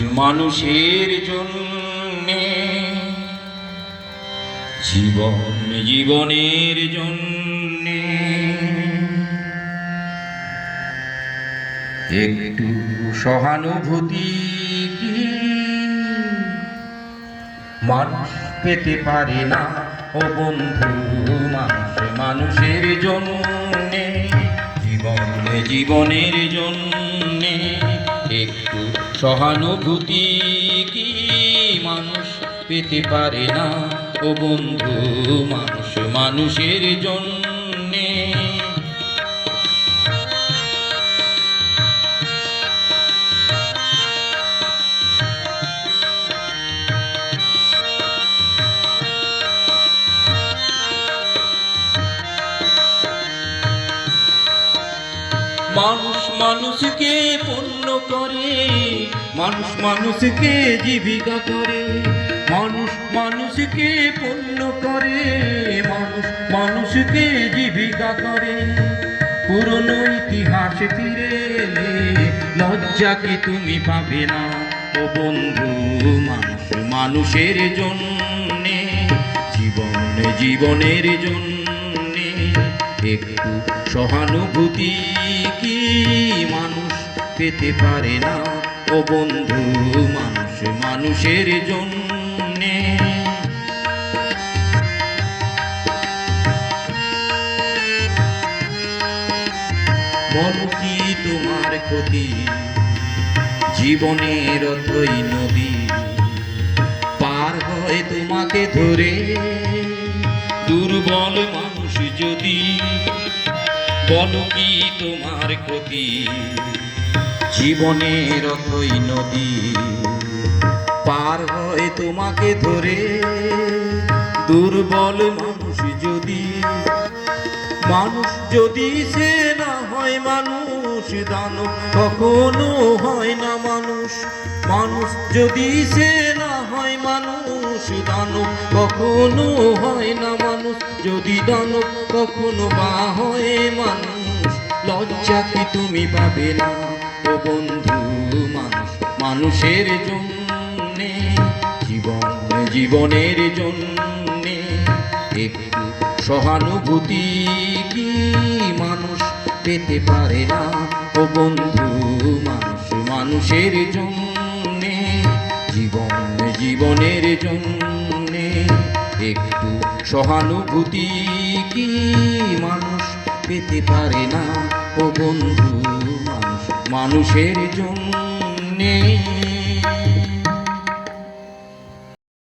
মানুষের জন্যে, জীবনের জন্যে একটু সহানুভূতি কি মানুষ পেতে পারে না ও বন্ধু? মানুষের জন্যে, জীবনের জন্যে একটু সহানুভূতি কি মানুষ পেতে পারে না ও বন্ধু? মানুষের জন্যে। মানুষ মানুষকে পণ্য করে, মানুষ মানুষকে জীবিকা করে, মানুষ মানুষকে পণ্য করে, মানুষ মানুষকে জীবিকা করে। পুরনো ইতিহাস ফিরে এলে লজ্জা কি তুমি পাবে না ও বন্ধু? মানুষের জন্যে, জীবনের জন্যে একটু সহানুভূতি কি মানুষ পেতে পারে না ও বন্ধু? মানুষের জন্যে। বলো কি তোমার ক্ষতি? জীবনের অথই নদী পার হয় তোমাকে ধরে দুর্বল মানুষ যদি। বলো কি তোমার ক্ষতি? জীবনের অথই নদী পার হয় তোমাকে ধরে দুর্বল মানুষ যদি। মানুষ যদি সে না হয় মানুষ, দানব কখনো হয় না মানুষ। মানুষ যদি সে না হয় মানুষ, দানব কখনো হয় না মানুষ। যদি দানব কখনো বা হয় মানুষ, লজ্জা কি তুমি পাবে না ও বন্ধু? মানুষের জন্যে, জীবনের জন্যে একটু সহানুভূতি কি মানুষ পেতে পারে না ও বন্ধু? মানুষের জন্যে, জীবনের জন্যে একটু সহানুভূতি কি মানুষ পেতে পারে না ও বন্ধু? মানুষের জন্যে।